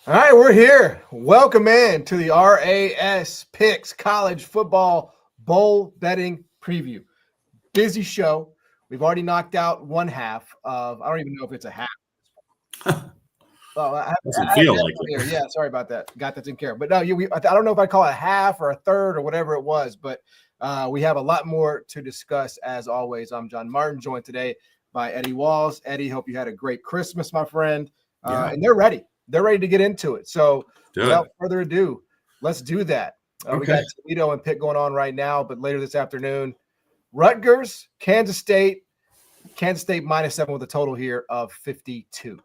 All right, we're here. Welcome in to the RAS Picks College Football Bowl Betting Preview. Busy show. We've already knocked out one half of, I don't even know if it's a half. Oh, Doesn't feel like it. Yeah, sorry about that. Got that taken care of. But no, I don't know if I call it a half or a third or whatever it was, but we have a lot more to discuss as always. I'm John Martin, joined today by Eddie Walls. Eddie, hope you had a great Christmas, my friend. And they're ready. They're ready to get into it. So without further ado, let's do that. We got Toledo and Pitt going on right now, but later this afternoon, Rutgers, Kansas State -7 with a total here of 52.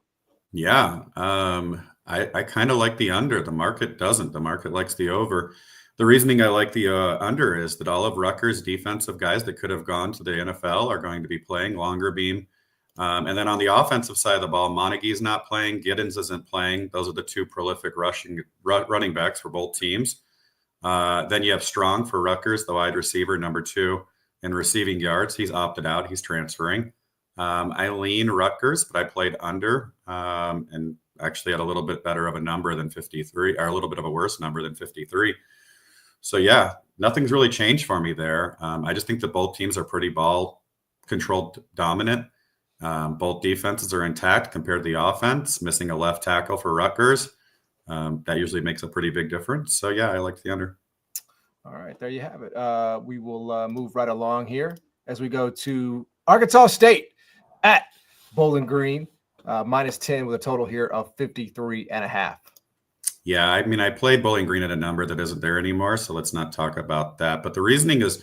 Yeah. I kind of like the under. The market doesn't. The market likes the over. The reasoning I like the under is that all of Rutgers' defensive guys that could have gone to the NFL are going to be playing longer beam. And then on the offensive side of the ball, Montague's not playing. Giddens isn't playing. Those are the two prolific running backs for both teams. Then you have Strong for Rutgers, the wide receiver, number 2 in receiving yards. He's opted out. He's transferring. I lean Rutgers, but I played under and actually had a little bit better of a number than 53, or a little bit of a worse number than 53. So, yeah, nothing's really changed for me there. I just think that both teams are pretty ball-controlled dominant. Both defenses are intact compared to the offense, missing a left tackle for Rutgers. That usually makes a pretty big difference. So, yeah, I like the under. All right, there you have it. We will move right along here as we go to Arkansas State at Bowling Green, -10 with a total here of 53.5. Yeah, I mean, I played Bowling Green at a number that isn't there anymore, so let's not talk about that. But the reasoning is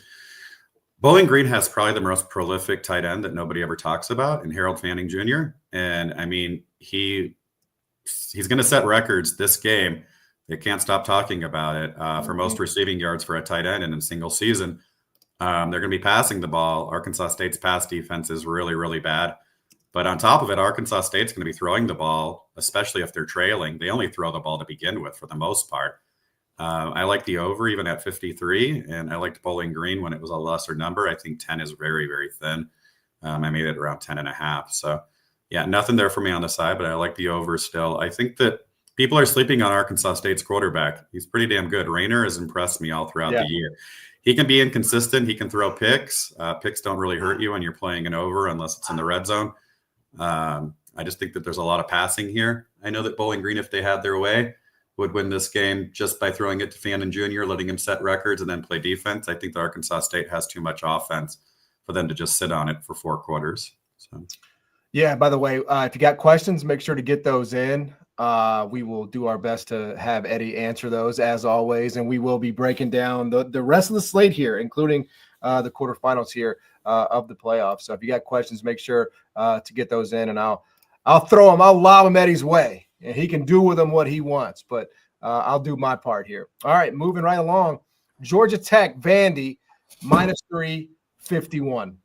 Bowling Green has probably the most prolific tight end that nobody ever talks about in Harold Fanning Jr. And, I mean, he's going to set records this game. They can't stop talking about it for most receiving yards for a tight end in a single season. They're going to be passing the ball. Arkansas State's pass defense is really, really bad. But on top of it, Arkansas State's going to be throwing the ball, especially if they're trailing. They only throw the ball to begin with for the most part. I like the over even at 53, and I liked Bowling Green when it was a lesser number. I think 10 is very, very thin. I made it around 10.5. So, yeah, nothing there for me on the side, but I like the over still. I think that people are sleeping on Arkansas State's quarterback. He's pretty damn good. Rayner has impressed me all throughout the year. He can be inconsistent. He can throw picks. Picks don't really hurt you when you're playing an over unless it's in the red zone. I just think that there's a lot of passing here. I know that Bowling Green, if they had their way, would win this game just by throwing it to Fannin Jr., letting him set records and then play defense. I think the Arkansas State has too much offense for them to just sit on it for 4 quarters. So, yeah, by the way, if you got questions, make sure to get those in. We will do our best to have Eddie answer those as always, and we will be breaking down the rest of the slate here, including the quarterfinals here of the playoffs. So if you got questions, make sure to get those in, and I'll lob them Eddie's way, and he can do with them what he wants. But I'll do my part here. All right, moving right along. Georgia Tech, Vandy, -3, 51.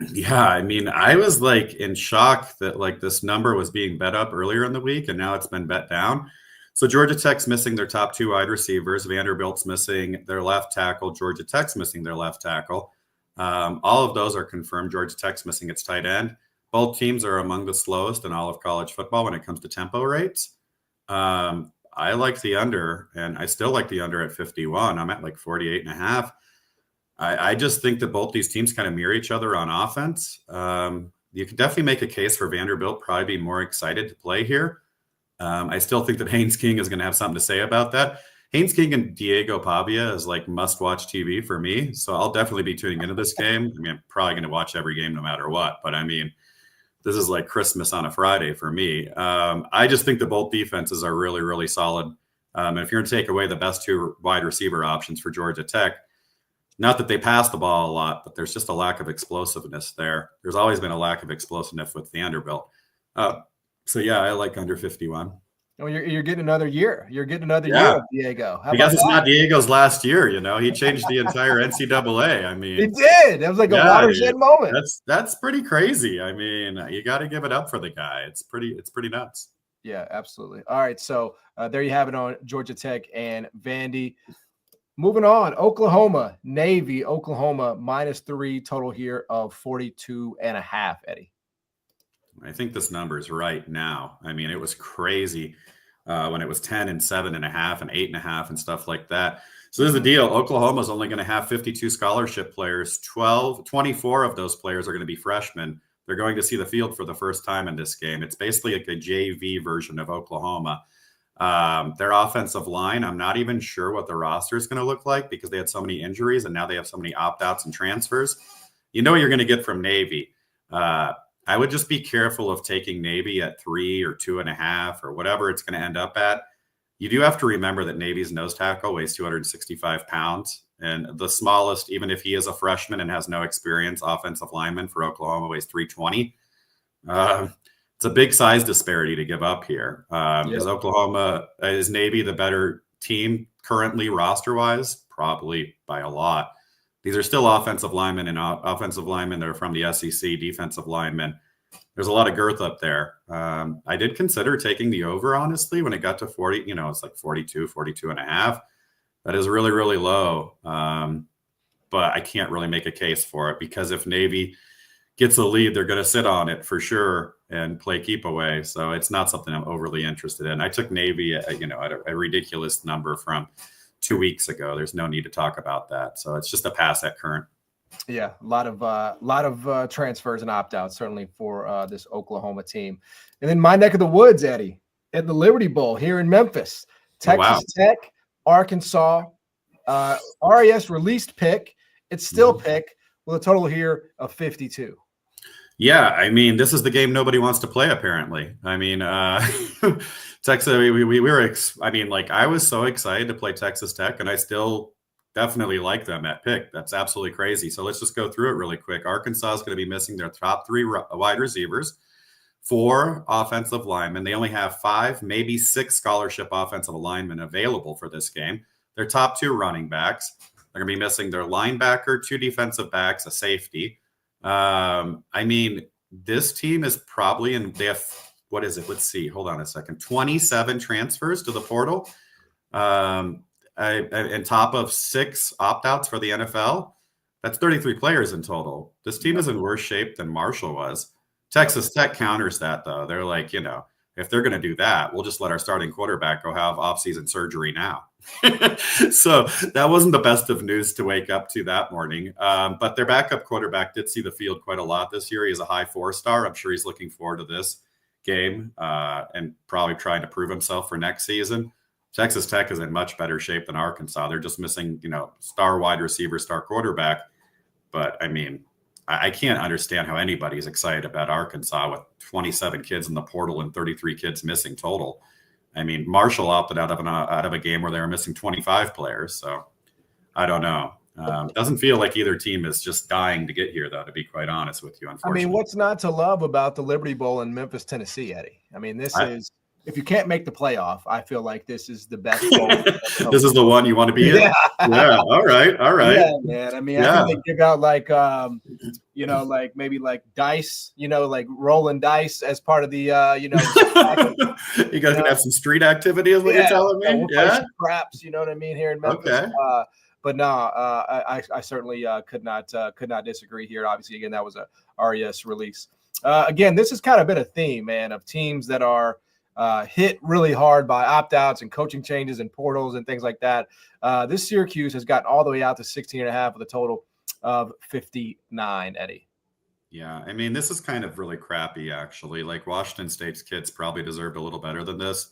Yeah, I mean, I was like in shock that like this number was being bet up earlier in the week and now it's been bet down. So Georgia Tech's missing their top 2 wide receivers. Vanderbilt's missing their left tackle. Georgia Tech's missing their left tackle. All of those are confirmed. Georgia Tech's missing its tight end. Both teams are among the slowest in all of college football when it comes to tempo rates. I like the under, and I still like the under at 51. I'm at like 48.5. I just think that both these teams kind of mirror each other on offense. You can definitely make a case for Vanderbilt probably be more excited to play here. I still think that Haynes King is going to have something to say about that. Haynes King and Diego Pavia is like must-watch TV for me, so I'll definitely be tuning into this game. I mean, I'm probably going to watch every game no matter what, but I mean, this is like Christmas on a Friday for me. I just think that both defenses are really, really solid. And if you're going to take away the best 2 wide receiver options for Georgia Tech, not that they pass the ball a lot, but there's just a lack of explosiveness there. There's always been a lack of explosiveness with Vanderbilt. So, yeah, I like under 51. Oh, you're getting another year. You're getting another year of Diego. I guess it's not Diego's last year, you know. He changed the entire NCAA. I mean, he did. It was like a watershed moment. That's pretty crazy. I mean, you got to give it up for the guy. It's pretty nuts. Yeah, absolutely. All right, so there you have it on Georgia Tech and Vandy. Moving on, Oklahoma, Navy, Oklahoma, -3 total here of 42.5, Eddie. I think this number is right now. I mean, it was crazy when it was 10 and 7.5 and 8.5 and stuff like that. So there's a deal. Oklahoma's only going to have 52 scholarship players. 24 of those players are going to be freshmen. They're going to see the field for the first time in this game. It's basically like a JV version of Oklahoma. Their offensive line, I'm not even sure what the roster is going to look like because they had so many injuries and now they have so many opt-outs and transfers. You know what you're going to get from Navy. I would just be careful of taking Navy at 3 or 2.5 or whatever it's going to end up at. You do have to remember that Navy's nose tackle weighs 265 pounds. And the smallest, even if he is a freshman and has no experience, offensive lineman for Oklahoma weighs 320. It's a big size disparity to give up here. Is Navy the better team currently roster-wise? Probably by a lot. These are still offensive linemen and offensive linemen that are from the SEC, defensive linemen. There's a lot of girth up there. I did consider taking the over, honestly, when it got to 40. It's like 42.5. That is really, really low. But I can't really make a case for it because if Navy gets a lead, they're going to sit on it for sure and play keep away. So it's not something I'm overly interested in. I took Navy at a ridiculous number from 2 weeks ago. There's no need to talk about that. So it's just a pass at current. Yeah, a lot of transfers and opt-outs certainly for this Oklahoma team. And then my neck of the woods, Eddie, at the Liberty Bowl here in Memphis, Texas Tech, Arkansas, RAS released pick. It's still pick with a total here of 52. Yeah, I mean, this is the game nobody wants to play, apparently. I mean, Texas, I was so excited to play Texas Tech, and I still definitely like them at pick. That's absolutely crazy. So let's just go through it really quick. Arkansas is going to be missing their top 3 wide receivers, 4 offensive linemen. They only have 5, maybe 6 scholarship offensive linemen available for this game. Their top 2 running backs. They're going to be missing their linebacker, 2 defensive backs, a safety. I mean, this team is probably they have, what is it? Let's see. Hold on a second. 27 transfers to the portal. On top of 6 opt-outs for the NFL. That's 33 players in total. This team is in worse shape than Marshall was. Texas Tech counters that, though. They're like, if they're going to do that, we'll just let our starting quarterback go have off-season surgery now. So that wasn't the best of news to wake up to that morning. But their backup quarterback did see the field quite a lot this year. He's a high 4-star. I'm sure he's looking forward to this game and probably trying to prove himself for next season. Texas Tech is in much better shape than Arkansas. They're just missing, star wide receiver, star quarterback. But, I mean, I can't understand how anybody's excited about Arkansas with 27 kids in the portal and 33 kids missing total. I mean, Marshall opted out of a game where they were missing 25 players. So I don't know. Doesn't feel like either team is just dying to get here, though, to be quite honest with you, unfortunately. I mean, what's not to love about the Liberty Bowl in Memphis, Tennessee, Eddie? I mean, if you can't make the playoff, I feel like this is the best bowl. This is the one you want to be in? Yeah. All right. Yeah, man. I mean, I think they give out like maybe like dice, like rolling dice as part of the, you guys can have some street activity is what you're telling me? We'll play some craps, you know what I mean, here in Memphis. Okay. But no, I certainly could not disagree here. Obviously, again, that was a RES release. Again, this has kind of been a theme, man, of teams that are hit really hard by opt-outs and coaching changes and portals and things like that. This Syracuse has gotten all the way out to 16.5 with a total of 59, Eddie. Yeah, I mean, this is kind of really crappy, actually. Like, Washington State's kids probably deserved a little better than this.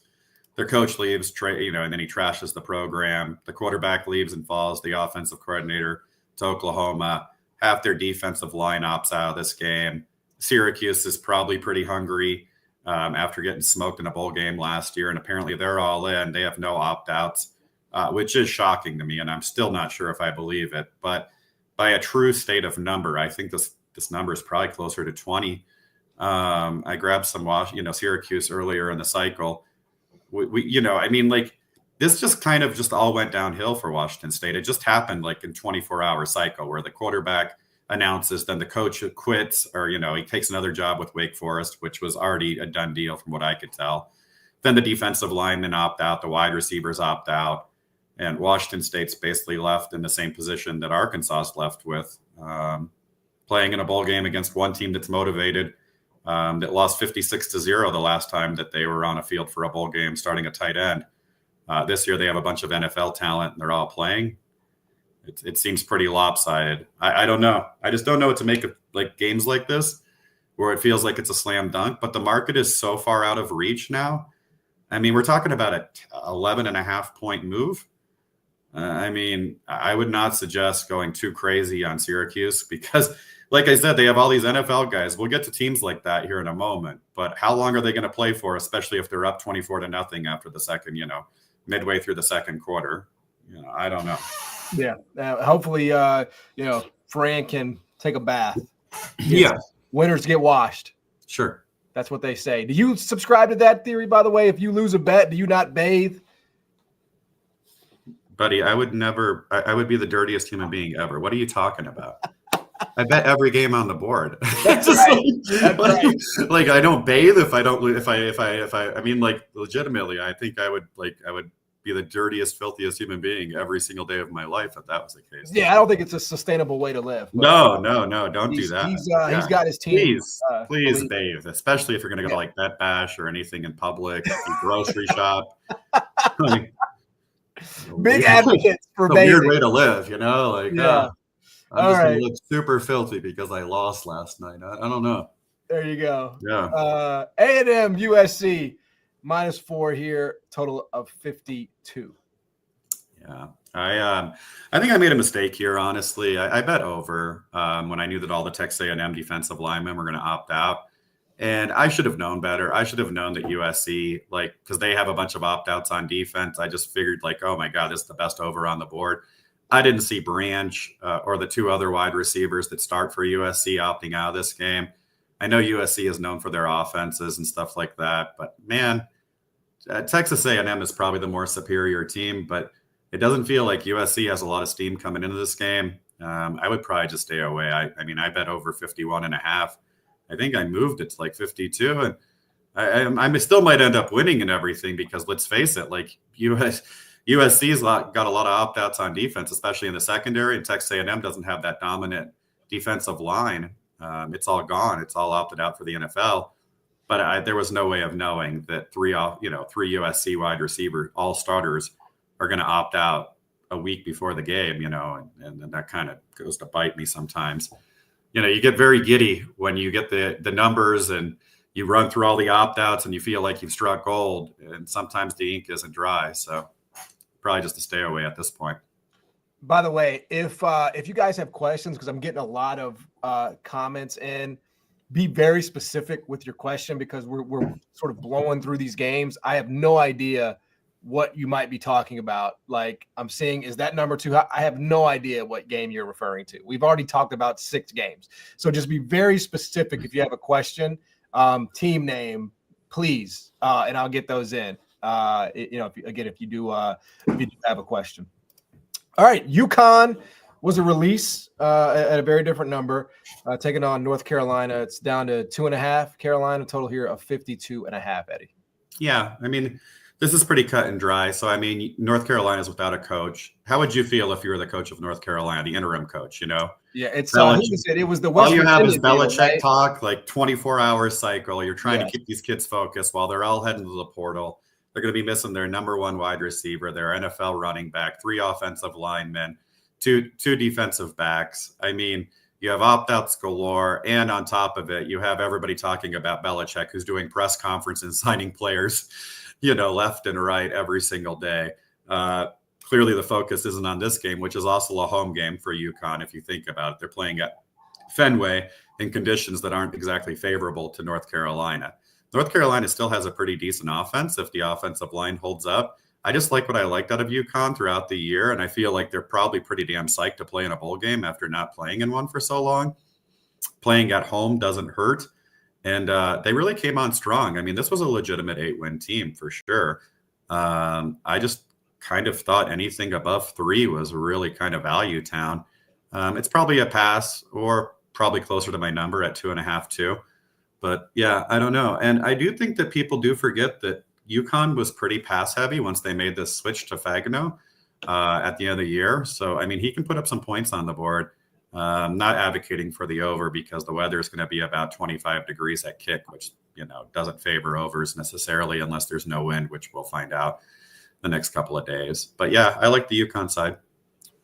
Their coach leaves, and then he trashes the program. The quarterback leaves and falls. The offensive coordinator to Oklahoma. Half their defensive line opts out of this game. Syracuse is probably pretty hungry after getting smoked in a bowl game last year, and apparently they're all in. They have no opt-outs, which is shocking to me, and I'm still not sure if I believe it. But by a true state of number, I think this number is probably closer to 20. I grabbed some Syracuse earlier in the cycle. This just kind of just all went downhill for Washington State. It just happened like in 24-hour cycle where the quarterback announces, then the coach quits, or, he takes another job with Wake Forest, which was already a done deal from what I could tell. Then the defensive linemen opt out, the wide receivers opt out, and Washington State's basically left in the same position that Arkansas is left with, playing in a bowl game against one team that's motivated. that lost 56-0 the last time that they were on a field for a bowl game, starting a tight end. This year they have a bunch of NFL talent and they're all playing. It seems pretty lopsided. I don't know. I just don't know what to make of like games like this where it feels like it's a slam dunk, but the market is so far out of reach now. I mean, we're talking about a 11.5-point move. I mean, I would not suggest going too crazy on Syracuse because, like I said, they have all these NFL guys. We'll get to teams like that here in a moment, but how long are they going to play for, especially if they're up 24-0 after the second, midway through the second quarter? I don't know. Yeah. Hopefully, Fran can take a bath. Yeah. Winners get washed. Sure. That's what they say. Do you subscribe to that theory, by the way? If you lose a bet, do you not bathe? Buddy, I would never. I would be the dirtiest human being ever. What are you talking about? I bet every game on the board. That's right. Like I don't bathe if I don't. If I. I mean, like legitimately, I think I would be the dirtiest, filthiest human being every single day of my life if that was the case. Yeah, I don't think it's a sustainable way to live. No, don't do that. He's got his team. Please bathe, especially if you're going to go to like Bet Bash or anything in public, grocery shop. Big advocates for bathing. Weird way to live, I'm all just right. going to look super filthy because I lost last night. I don't know. There you go. Yeah. A&M USC -4 here, total of 52. Yeah. I think I made a mistake here, honestly. I bet over when I knew that all the Texas A&M defensive linemen were going to opt out. And I should have known better. I should have known that USC, because they have a bunch of opt-outs on defense, I just figured oh my God, this is the best over on the board. I didn't see Branch or the two other wide receivers that start for USC opting out of this game. I know USC is known for their offenses and stuff like that, but man, Texas A&M is probably the more superior team, but it doesn't feel like USC has a lot of steam coming into this game. I would probably just stay away. I mean, I bet over 51.5. I think I moved it to 52, and I still might end up winning and everything because let's face it, USC's got a lot of opt-outs on defense, especially in the secondary, and Texas A&M doesn't have that dominant defensive line. It's all gone. It's all opted out for the NFL. But there was no way of knowing that three USC wide receiver all starters are going to opt out a week before the game, and that kind of goes to bite me sometimes. You get very giddy when you get the numbers and you run through all the opt-outs and you feel like you've struck gold, and sometimes the ink isn't dry. So probably just to stay away at this point. By the way, if you guys have questions, because I'm getting a lot of comments in, be very specific with your question because we're sort of blowing through these games. I have no idea what you might be talking about. I'm seeing, is that number 2? I have no idea what game you're referring to. We've already talked about 6 games. So just be very specific if you have a question, team name, please, and I'll get those in. If you do have a question. All right, Yukon was a release at a very different number, taking on North Carolina. It's down to 2.5. Carolina total here of 52.5, Eddie. Yeah, I mean, this is pretty cut and dry. So, I mean, North Carolina is without a coach. How would you feel if you were the coach of North Carolina, the interim coach, Yeah, it's it was the West All you Virginia have is Belichick deal, talk, 24-hour cycle. You're trying to keep these kids focused while they're all heading to the portal. They're going to be missing their number 1 wide receiver, their NFL running back, 3 offensive linemen, two defensive backs. I mean, you have opt-outs galore, and on top of it, you have everybody talking about Belichick, who's doing press conferences, signing players, left and right every single day. Clearly, the focus isn't on this game, which is also a home game for Yukon. If you think about it, they're playing at Fenway in conditions that aren't exactly favorable to North Carolina. North Carolina still has a pretty decent offense if the offensive line holds up. I just like what I liked out of Yukon throughout the year, and I feel like they're probably pretty damn psyched to play in a bowl game after not playing in one for so long. Playing at home doesn't hurt, and they really came on strong. I mean, this was a legitimate 8-win team for sure. I just kind of thought anything above 3 was really kind of value town. It's probably a pass or probably closer to my number at 2.5 too. But yeah, I don't know. And I do think that people do forget that Yukon was pretty pass heavy once they made this switch to Fagano at the end of the year. So, I mean, he can put up some points on the board. Not advocating for the over because the weather is going to be about 25 degrees at kick, which, doesn't favor overs necessarily unless there's no wind, which we'll find out the next couple of days. But yeah, I like the Yukon side.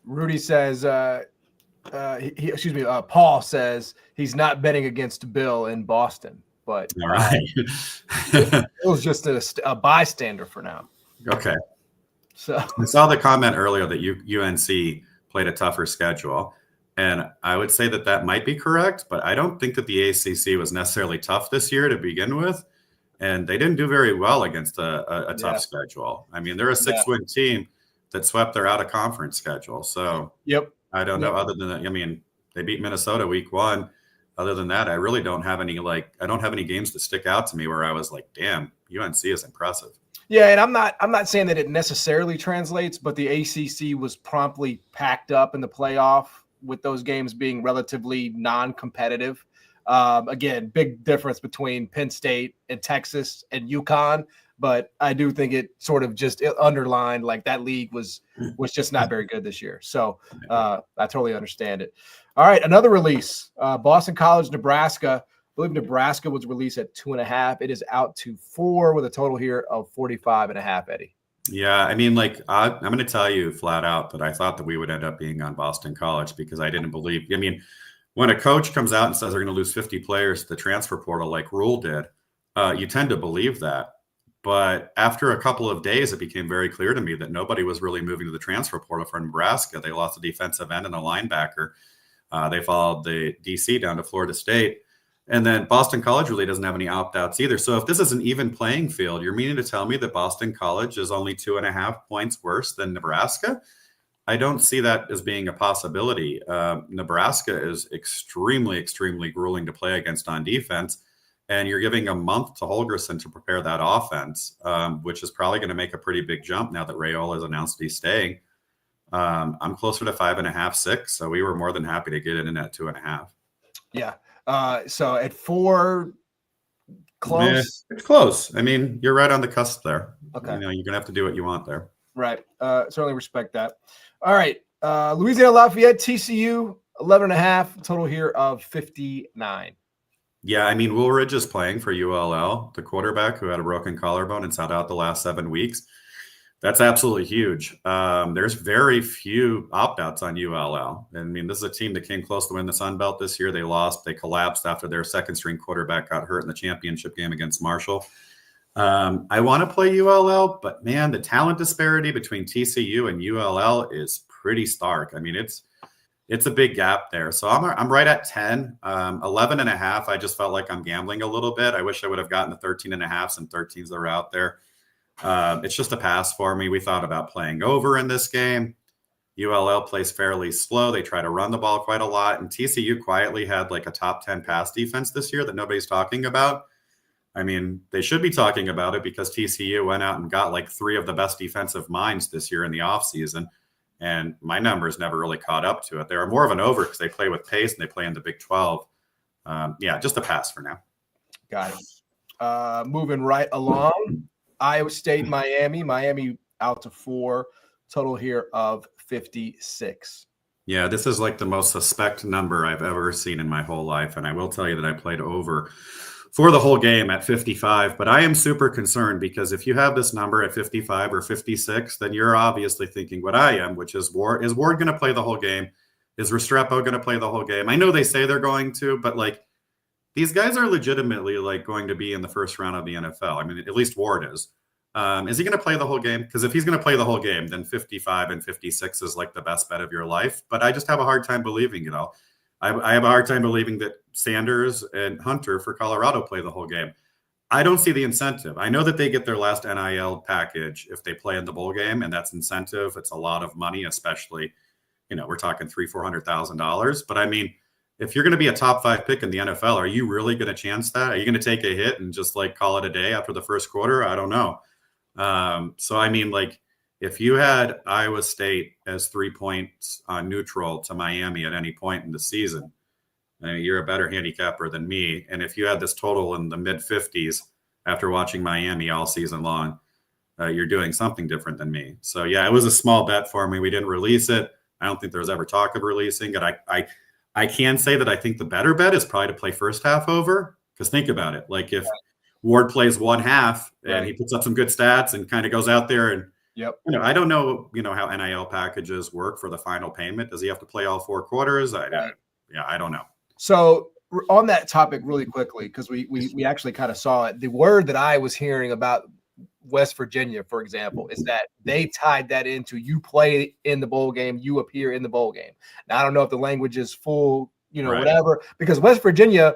Rudy says, Paul says he's not betting against Bill in Boston, but all right. it was just a bystander for now. Okay. So I saw the comment earlier that UNC played a tougher schedule. And I would say that might be correct, but I don't think that the ACC was necessarily tough this year to begin with. And they didn't do very well against a tough schedule. I mean, they're a 6-win team that swept their out-of-conference schedule. So I don't know. Other than that, I mean, they beat Minnesota week 1. Other than that, I really don't have any games that stick out to me where I was like, damn, UNC is impressive. Yeah, and I'm not saying that it necessarily translates, but the ACC was promptly packed up in the playoff with those games being relatively non-competitive. Again, big difference between Penn State and Texas and Yukon, but I do think it sort of just underlined like that league was just not very good this year. So I totally understand it. All right, another release, Boston College, Nebraska. I believe Nebraska was released at 2.5. It is out to 4 with a total here of 45.5, Eddie. Yeah, I mean, I'm going to tell you flat out that I thought that we would end up being on Boston College because I didn't believe. I mean, when a coach comes out and says they're going to lose 50 players to the transfer portal like Rule did, you tend to believe that. But after a couple of days, it became very clear to me that nobody was really moving to the transfer portal for Nebraska. They lost a defensive end and a linebacker. They followed the DC down to Florida State. And then Boston College really doesn't have any opt-outs either. So if this is an even playing field, you're meaning to tell me that Boston College is only 2.5 points worse than Nebraska? I don't see that as being a possibility. Nebraska is extremely, extremely grueling to play against on defense. And you're giving a month to Holgorsen to prepare that offense, which is probably going to make a pretty big jump now that Rayola has announced he's staying. I'm closer to 5.5, 6. So we were more than happy to get it in at 2.5. Yeah. So at 4, close. It's close. I mean, you're right on the cusp there. Okay. You're going to have to do what you want there. Right. Certainly respect that. All right. Louisiana Lafayette TCU, 11.5, total here of 59. Yeah, I mean, Woolridge is playing for ULL, the quarterback who had a broken collarbone and sat out the last 7 weeks. That's absolutely huge. There's very few opt-outs on ULL. I mean, this is a team that came close to win the Sun Belt this year. They lost. They collapsed after their second-string quarterback got hurt in the championship game against Marshall. I want to play ULL, but, man, the talent disparity between TCU and ULL is pretty stark. I mean, it's a big gap there. So I'm right at 10, 11.5. I just felt like I'm gambling a little bit. I wish I would have gotten the 13.5s and 13s that are out there. It's just a pass for me. We thought about playing over in this game. ULL plays fairly slow. They try to run the ball quite a lot. And TCU quietly had like a top 10 pass defense this year that nobody's talking about. I mean, they should be talking about it because TCU went out and got like 3 of the best defensive minds this year in the offseason. And my numbers never really caught up to it. They are more of an over because they play with pace and they play in the Big 12. Yeah, just a pass for now. Got it. Moving right along. Iowa State, Miami out to 4, total here of 56. Yeah, this is like the most suspect number I've ever seen in my whole life. And I will tell you that I played over for the whole game at 55. But I am super concerned because if you have this number at 55 or 56, then you're obviously thinking what I am, which is Ward. Is Ward going to play the whole game? Is Restrepo going to play the whole game? I know they say they're going to, but like, these guys are legitimately like going to be in the first round of the NFL. I mean, at least Ward is. Is he going to play the whole game? Because if he's going to play the whole game, then 55 and 56 is like the best bet of your life. But I just have a hard time believing it all. I have a hard time believing that Sanders and Hunter for Colorado play the whole game. I don't see the incentive. I know that they get their last NIL package if they play in the bowl game, and that's incentive. It's a lot of money, especially, we're talking $300,000-$400,000. But I mean, if you're going to be a top 5 pick in the NFL, are you really going to chance that? Are you going to take a hit and just like call it a day after the first quarter? I don't know. So, I mean, like if you had Iowa State as 3 points on neutral to Miami at any point in the season, you're a better handicapper than me. And if you had this total in the mid 50s after watching Miami all season long, you're doing something different than me. So yeah, it was a small bet for me. We didn't release it. I don't think there was ever talk of releasing it. I can say that I think the better bet is probably to play first half over, because think about it. Like if Ward plays one half and he puts up some good stats and kind of goes out there and, I don't know, how NIL packages work for the final payment. Does he have to play all 4 quarters? I don't know. So on that topic really quickly, because we actually kind of saw it. The word that I was hearing about West Virginia, for example, is that they tied that into you play in the bowl game, you appear in the bowl game. Now, I don't know if the language is full, whatever, because West Virginia,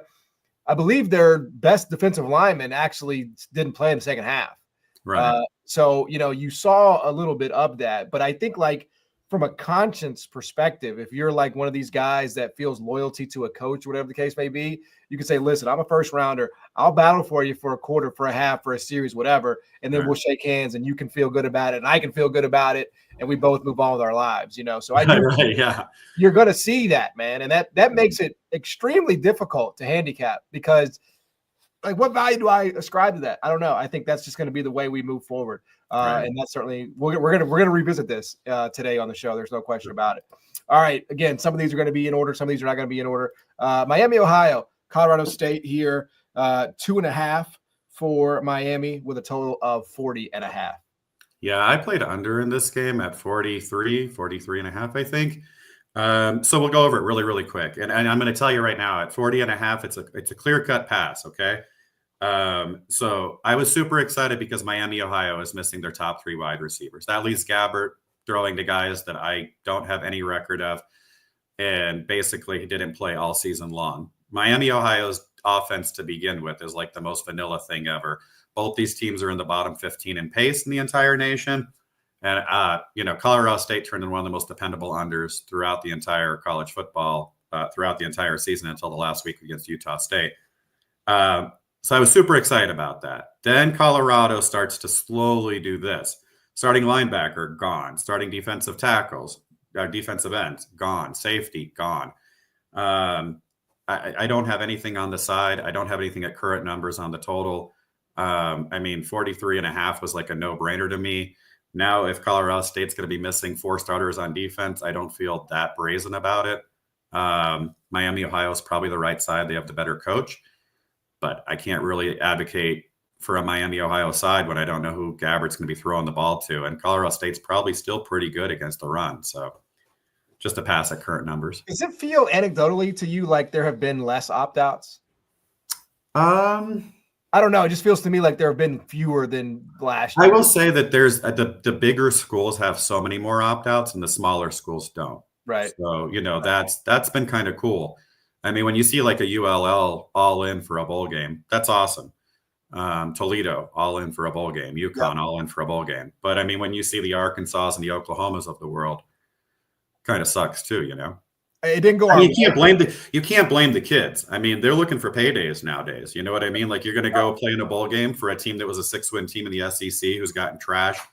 I believe their best defensive lineman actually didn't play in the second half. Right. So, you saw a little bit of that, but I think like from a conscience perspective, if you're like one of these guys that feels loyalty to a coach, whatever the case may be, you can say, listen, I'm a first rounder. I'll battle for you for a quarter, for a half, for a series, whatever. And then we'll shake hands and you can feel good about it. And I can feel good about it. And we both move on with our lives, So I do you're going to see that, man. And that makes it extremely difficult to handicap, because like, what value do I ascribe to that? I don't know. I think that's just going to be the way we move forward. And that's certainly, we're gonna revisit this today on the show. There's no question about it. All right. Again, some of these are going to be in order. Some of these are not going to be in order. Miami, Ohio, Colorado State here, 2.5 for Miami with a total of 40.5. Yeah, I played under in this game at 43.5, I think. So we'll go over it really, really quick. And I'm going to tell you right now, at 40.5, it's a clear-cut pass, okay? So I was super excited because Miami, Ohio is missing their top 3 wide receivers. That leaves Gabbert throwing to guys that I don't have any record of, and basically he didn't play all season long. Miami, Ohio's offense to begin with is like the most vanilla thing ever. Both these teams are in the bottom 15 in pace in the entire nation. And, Colorado State turned in one of the most dependable unders throughout the entire college football, throughout the entire season until the last week against Utah State. So I was super excited about that. Then Colorado starts to slowly do this. Starting linebacker, gone. Starting defensive tackles, defensive ends, gone. Safety, gone. I don't have anything on the side. I don't have anything at current numbers on the total. 43.5 was like a no-brainer to me. Now, if Colorado State's going to be missing 4 starters on defense, I don't feel that brazen about it. Miami, Ohio is probably the right side. They have the better coach. But I can't really advocate for a Miami, Ohio side when I don't know who Gabbert's going to be throwing the ball to. And Colorado State's probably still pretty good against the run. So just a pass at current numbers. Does it feel anecdotally to you like there have been less opt-outs? I don't know. It just feels to me like there have been fewer than last year. I will say that there's the bigger schools have so many more opt-outs and the smaller schools don't. Right. So, that's been kind of cool. I mean, when you see like a ULL all in for a bowl game, that's awesome. Toledo all in for a bowl game. Yukon all in for a bowl game. But I mean, when you see the Arkansas and the Oklahomas of the world, kind of sucks too, It didn't go. You can't blame the kids. I mean, they're looking for paydays nowadays. You know what I mean? Like, you're going to go play in a bowl game for a team that was a 6-win team in the SEC who's gotten trashed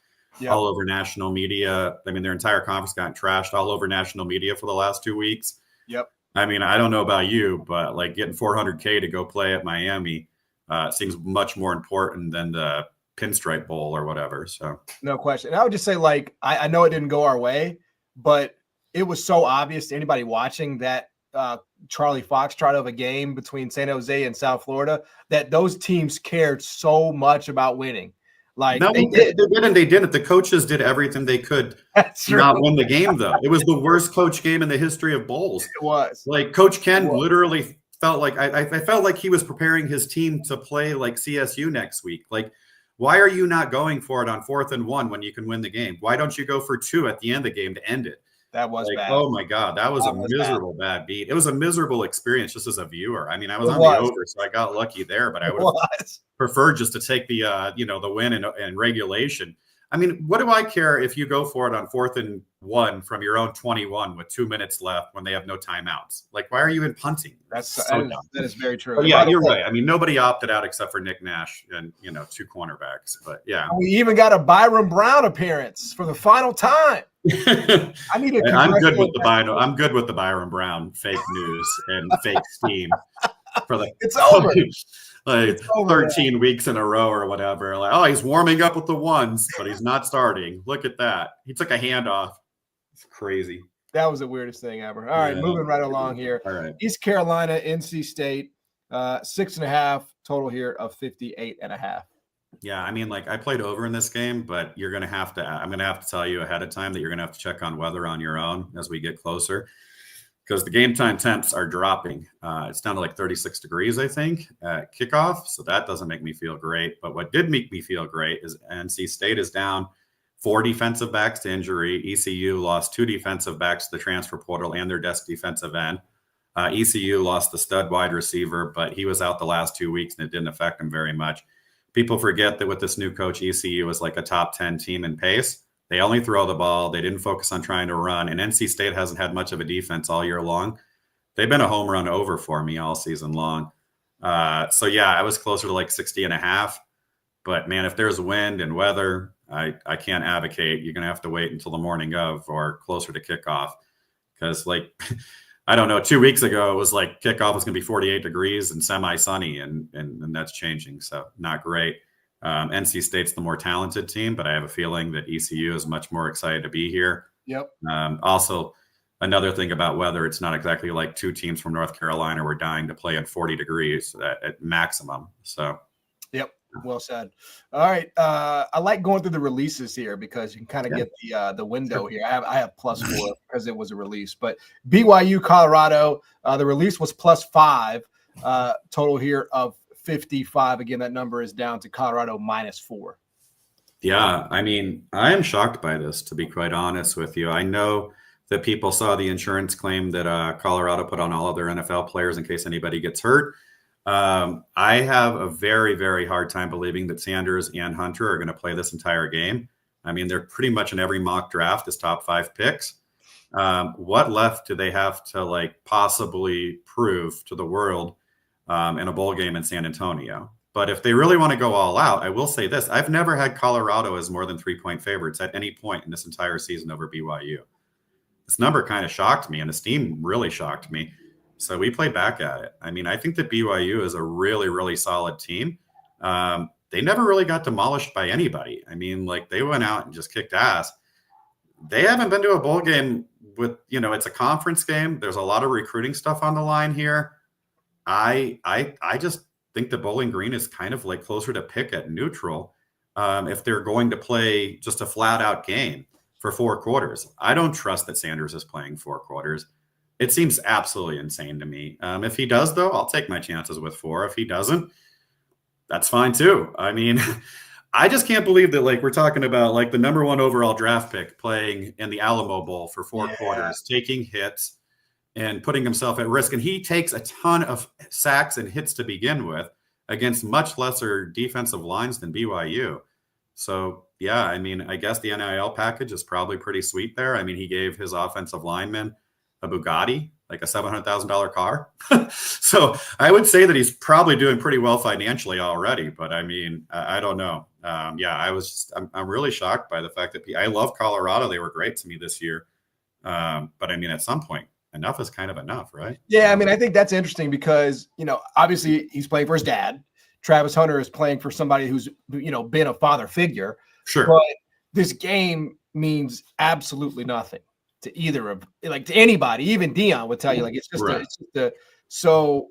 all over national media. I mean, their entire conference got trashed all over national media for the last 2 weeks. Yep. I mean, I don't know about you, but like getting $400K to go play at Miami seems much more important than the Pinstripe Bowl or whatever. So no question. And I would just say, like, I know it didn't go our way, but it was so obvious to anybody watching that Charlie Foxtrot of a game between San Jose and South Florida that those teams cared so much about winning. Like, no, they didn't. The coaches did everything they could to not win the game, though. It was the worst coach game in the history of bowls. It was. Like, Coach Ken literally felt like I felt like he was preparing his team to play like CSU next week. Like, why are you not going for it on 4th and 1 when you can win the game? Why don't you go for 2 at the end of the game to end it? That was bad. Oh my God, that was a miserable bad beat. It was a miserable experience just as a viewer. I mean, I was on the over, so I got lucky there, but I would have preferred just to take the the win and regulation. I mean, what do I care if you go for it on 4th and 1 from your own 21 with 2 minutes left when they have no timeouts? Like, why are you in punting? That is very true. But yeah, you're right. I mean, nobody opted out except for Nick Nash and 2 cornerbacks. But yeah, we even got a Byron Brown appearance for the final time. I'm good with the Byron Brown fake news and fake steam for the it's over. It's over 13 weeks in a row or whatever. Like, oh, he's warming up with the ones, but he's not starting. Look at that. He took a handoff. It's crazy. That was the weirdest thing ever. All right, moving right along here. All right. East Carolina, NC State, 6.5 total here of 58.5. Yeah, I mean, like I played over in this game, but I'm going to have to tell you ahead of time that you're going to have to check on weather on your own as we get closer because the game time temps are dropping. It's down to like 36 degrees, I think, at kickoff. So that doesn't make me feel great. But what did make me feel great is NC State is down 4 defensive backs to injury. ECU lost 2 defensive backs to the transfer portal and their desk defensive end. ECU lost the stud wide receiver, but he was out the last 2 weeks and it didn't affect him very much. People forget that with this new coach, ECU is like a top 10 team in pace. They only throw the ball. They didn't focus on trying to run. And NC State hasn't had much of a defense all year long. They've been a home run over for me all season long. So, yeah, I was closer to like 60.5. But, man, if there's wind and weather, I can't advocate. You're going to have to wait until the morning of or closer to kickoff. Because, like, I don't know, 2 weeks ago, it was like kickoff was going to be 48 degrees and semi-sunny, and that's changing. So not great. NC State's the more talented team, but I have a feeling that ECU is much more excited to be here. Yep. Also, another thing about weather, it's not exactly like 2 teams from North Carolina were dying to play at 40 degrees at maximum. So, yep. Well said. All right. I like going through the releases here because you can kind of get the window here. I have +4 because it was a release. But BYU, Colorado, the release was +5. Total here of 55. Again, that number is down to Colorado -4. Yeah, I mean, I am shocked by this, to be quite honest with you. I know that people saw the insurance claim that Colorado put on all of their NFL players in case anybody gets hurt. I have a very, very hard time believing that Sanders and Hunter are going to play this entire game. I mean, they're pretty much in every mock draft as top 5 picks. What left do they have to like possibly prove to the world in a bowl game in San Antonio? But if they really want to go all out, I will say this. I've never had Colorado as more than 3-point favorites at any point in this entire season over BYU. This number kind of shocked me, and this team really shocked me. So we play back at it. I mean, I think that BYU is a really, really solid team. They never really got demolished by anybody. I mean, like they went out and just kicked ass. They haven't been to a bowl game with, it's a conference game. There's a lot of recruiting stuff on the line here. I just think that Bowling Green is kind of like closer to pick at neutral if they're going to play just a flat out game for 4 quarters. I don't trust that Sanders is playing 4 quarters. It seems absolutely insane to me. If he does, though, I'll take my chances with 4. If he doesn't, that's fine, too. I mean, I just can't believe that, like, we're talking about, like, the number 1 overall draft pick playing in the Alamo Bowl for 4 quarters, taking hits and putting himself at risk. And he takes a ton of sacks and hits to begin with against much lesser defensive lines than BYU. So, yeah, I mean, I guess the NIL package is probably pretty sweet there. I mean, he gave his offensive linemen a Bugatti, like a $700,000 car. So I would say that he's probably doing pretty well financially already, but I mean, I don't know. I'm really shocked by the fact that I love Colorado. They were great to me this year. But I mean, at some point, enough is kind of enough, right? Yeah. I mean, I think that's interesting because, obviously he's playing for his dad. Travis Hunter is playing for somebody who's, been a father figure. Sure. But this game means absolutely nothing to either of, like, to anybody. Even Dion would tell you, like, it's just so,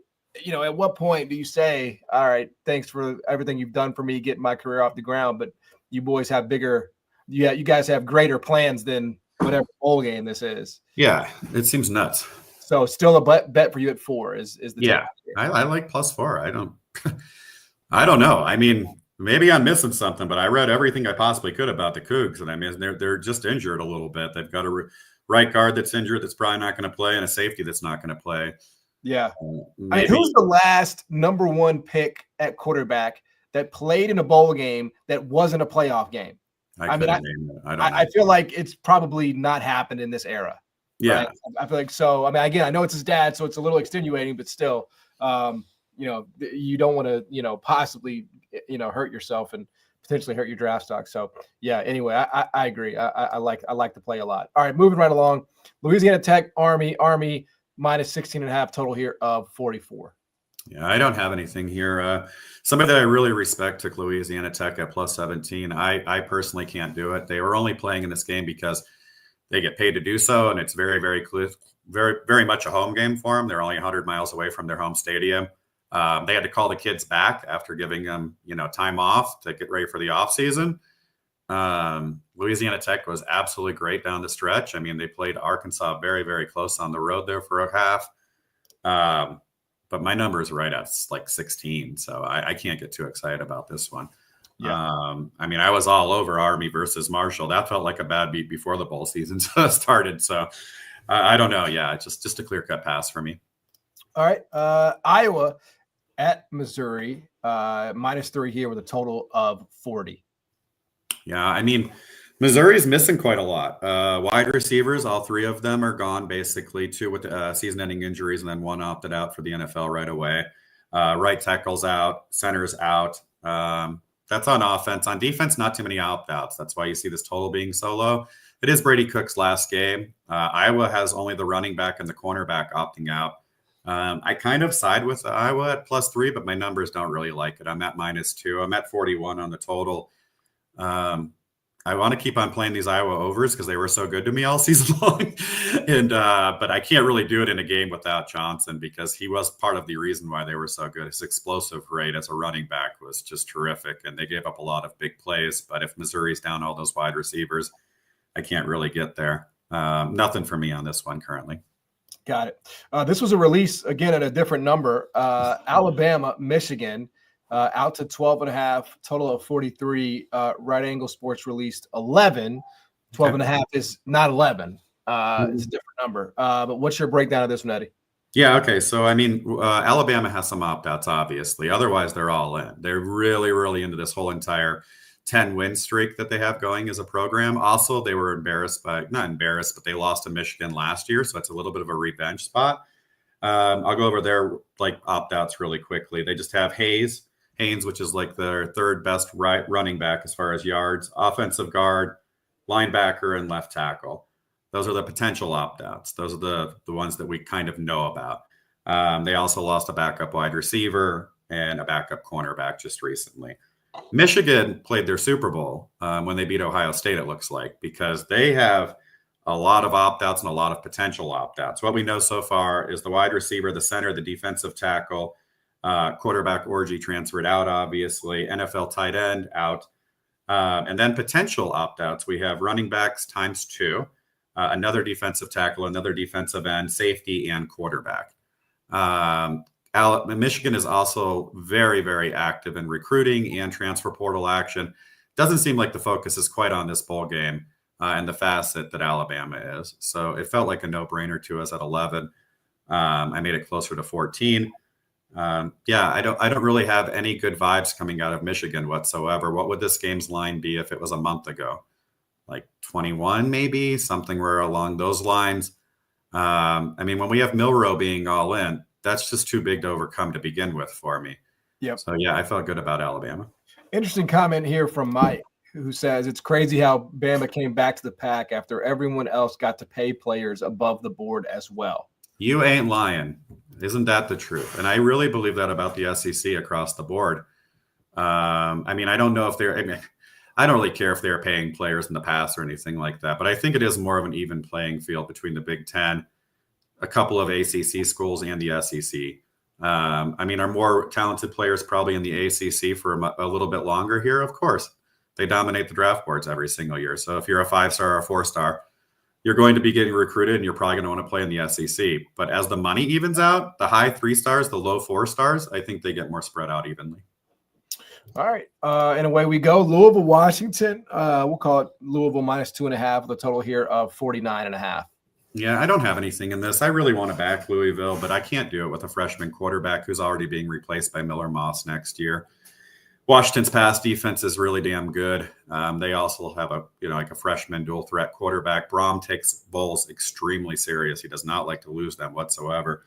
at what point do you say, all right, thanks for everything you've done for me getting my career off the ground, but you boys have you guys have greater plans than whatever bowl game this is. Yeah, it seems nuts. So still a bet for you at 4 is the yeah. I like +4. I don't know. I mean, maybe I'm missing something, but I read everything I possibly could about the Cougs, and I mean, they're just injured a little bit. They've got a right guard that's injured that's probably not going to play, and a safety that's not going to play. Yeah. I mean, who's the last number 1 pick at quarterback that played in a bowl game that wasn't a playoff game? I feel like it's probably not happened in this era. Yeah. Right? I feel like so. I mean, again, I know it's his dad, so it's a little extenuating, but still, you don't want to, possibly, hurt yourself and potentially hurt your draft stock. So yeah, anyway, I agree. I like the play a lot. All right, moving right along. Louisiana Tech, Army -16.5 total here of 44. Yeah, I don't have anything here. Somebody that I really respect took Louisiana Tech at +17. I personally can't do it. They were only playing in this game because they get paid to do so, and it's very, very very much a home game for them. They're only 100 miles away from their home stadium. They had to call the kids back after giving them, time off to get ready for the off season. Louisiana Tech was absolutely great down the stretch. I mean, they played Arkansas very, very close on the road there for a half. But my number is right at like 16. So I can't get too excited about this one. Yeah. I mean, I was all over Army versus Marshall. That felt like a bad beat before the bowl season started. So I don't know. Yeah, just a clear-cut pass for me. All right. Iowa at Missouri, -3 here with a total of 40. Yeah, I mean, Missouri's missing quite a lot. Wide receivers, all three of them are gone, basically, two with season-ending injuries, and then one opted out for the NFL right away. Right tackle's out, center's out. That's on offense. On defense, not too many opt-outs. That's why you see this total being so low. It is Brady Cook's last game. Iowa has only the running back and the cornerback opting out. I kind of side with Iowa at +3, but my numbers don't really like it. I'm at -2. I'm at 41 on the total. I want to keep on playing these Iowa overs because they were so good to me all season long. But I can't really do it in a game without Johnson because he was part of the reason why they were so good. His explosive rate as a running back was just terrific, and they gave up a lot of big plays. But if Missouri's down all those wide receivers, I can't really get there. Nothing for me on this one currently. Got it. This was a release, again, at a different number. Alabama, Michigan. Out to 12.5, total of 43. Right Angle Sports released 11. 12.5 is not 11. It's a different number. But what's your breakdown of this one, Eddie? Yeah, okay. So, I mean, Alabama has some opt-outs, obviously. Otherwise, they're all in. They're really, really into this whole entire 10-win streak that they have going as a program. Also, they were not embarrassed, but they lost to Michigan last year. So it's a little bit of a revenge spot. I'll go over their opt-outs really quickly. They just have Haynes, which is like their third best running back as far as yards, offensive guard, linebacker, and left tackle. Those are the potential opt-outs. Those are the ones that we kind of know about. They also lost a backup wide receiver and a backup cornerback just recently. Michigan played their Super Bowl when they beat Ohio State, it looks like, because they have a lot of opt-outs and a lot of potential opt-outs. What we know so far is the wide receiver, the center, the defensive tackle, quarterback Orji transferred out, obviously. NFL tight end out. And then potential opt-outs. We have running backs ×2, another defensive tackle, another defensive end, safety, and quarterback. Michigan is also very, very active in recruiting and transfer portal action. Doesn't seem like the focus is quite on this bowl game and the facet that Alabama is. So it felt like a no-brainer to us at 11. I made it closer to 14. I don't really have any good vibes coming out of Michigan whatsoever. What would this game's line be if it was a month ago? Like 21, maybe something where along those lines. I mean, when we have Milroe being all in, that's just too big to overcome to begin with for me. Yep. So yeah, I felt good about Alabama. Interesting comment here from Mike, who says it's crazy how Bama came back to the pack after everyone else got to pay players above the board as well. You ain't lying. Isn't that the truth? And I really believe that about the SEC across the board. I mean, I don't know if I don't really care if they're paying players in the past or anything like that, but I think it is more of an even playing field between the Big Ten, a couple of ACC schools, and the SEC. I mean, are more talented players probably in the ACC for a little bit longer here? Of course. They dominate the draft boards every single year. So if you're a 5-star or a 4-star, you're going to be getting recruited and you're probably going to want to play in the SEC. But as the money evens out, the high 3 stars, the low 4 stars, I think they get more spread out evenly. All right. And away we go. Louisville, Washington. We'll call it Louisville -2.5 with a total here of 49.5. Yeah, I don't have anything in this. I really want to back Louisville, but I can't do it with a freshman quarterback who's already being replaced by Miller Moss next year. Washington's pass defense is really damn good. They also have a freshman dual threat quarterback. Brom takes bowls extremely serious. He does not like to lose them whatsoever.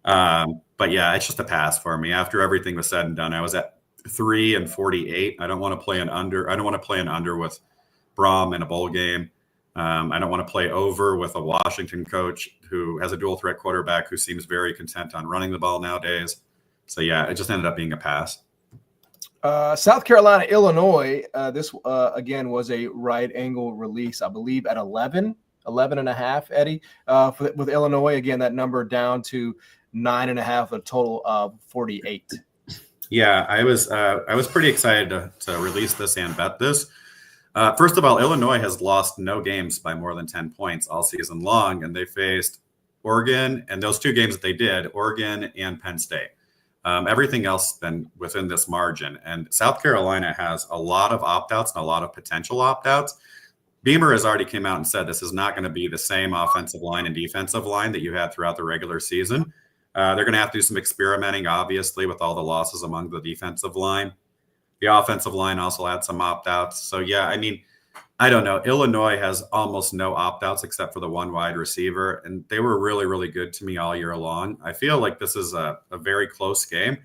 But yeah, it's just a pass for me. After everything was said and done, I was at 3 and 48. I don't want to play an under. I don't want to play an under with Brom in a bowl game. I don't want to play over with a Washington coach who has a dual threat quarterback who seems very content on running the ball nowadays. So yeah, it just ended up being a pass. South Carolina, Illinois. This again was a right angle release, I believe, at 11. 11.5, Eddie. With Illinois, again, that number down to 9.5, a total of 48. Yeah, I was pretty excited to release this and bet this. First of all, Illinois has lost no games by more than 10 points all season long, and they faced Oregon, and those two games that they did, Oregon and Penn State. Everything else has been within this margin. And South Carolina has a lot of opt-outs and a lot of potential opt-outs. Beamer has already came out and said this is not going to be the same offensive line and defensive line that you had throughout the regular season. They're going to have to do some experimenting, obviously, with all the losses among the defensive line. The offensive line also had some opt-outs. So, yeah, I mean, I don't know. Illinois has almost no opt-outs except for the one wide receiver, and they were really, really good to me all year long. I feel like this is a very close game.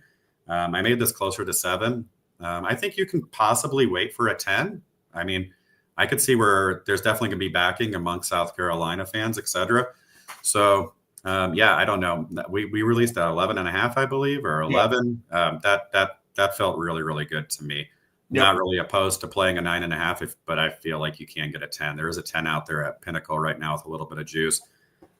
I made this closer to 7. I think you can possibly wait for a 10. I mean, I could see where there's definitely going to be backing among South Carolina fans, et cetera. So, yeah, I don't know. We released at 11.5, I believe, or 11. Yeah. That felt really, really good to me. Yep. Not really opposed to playing a 9.5, but I feel like you can get a 10. There is a 10 out there at Pinnacle right now with a little bit of juice.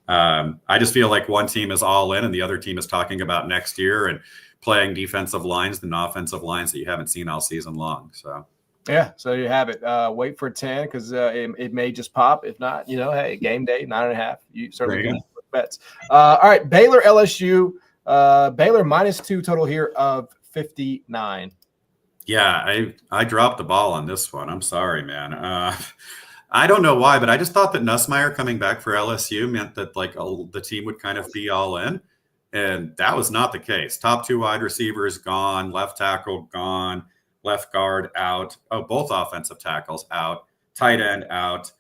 I just feel like one team is all in and the other team is talking about next year and playing defensive lines and offensive lines that you haven't seen all season long. So, yeah, so you have it. Wait for 10 because it may just pop. If not, hey, game day, 9.5. You certainly can put bets. All right, Baylor, LSU. Baylor -2 total here of 59. Yeah, I dropped the ball on this one. I'm sorry, man. I don't know why, but I just thought that Nussmeier coming back for LSU meant that the team would kind of be all in, and that was not the case. Top 2 wide receivers gone, left tackle gone, left guard out. Oh, both offensive tackles out, tight end out,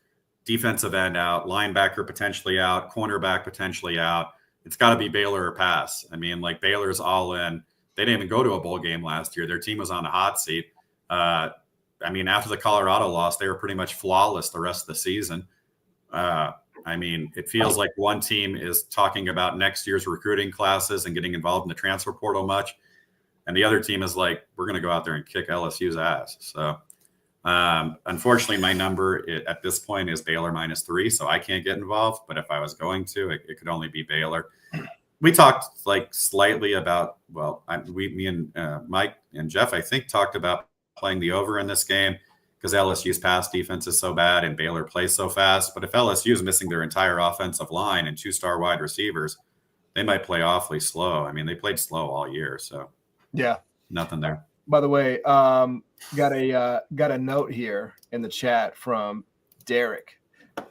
defensive end out, linebacker potentially out, cornerback potentially out. It's got to be Baylor or pass. I mean, Baylor's all in. They didn't even go to a bowl game last year. Their team was on a hot seat. I mean, after the Colorado loss, they were pretty much flawless the rest of the season. I mean, it feels like one team is talking about next year's recruiting classes and getting involved in the transfer portal much. And the other team is like, we're going to go out there and kick LSU's ass. So, unfortunately, my number at this point is Baylor -3, so I can't get involved. But if I was going to, it could only be Baylor. We talked slightly about, me and Mike and Jeff, I think, talked about playing the over in this game because LSU's pass defense is so bad and Baylor plays so fast. But if LSU is missing their entire offensive line and 2-star wide receivers, they might play awfully slow. I mean, they played slow all year. So, yeah, nothing there. By the way, got a note here in the chat from Derek,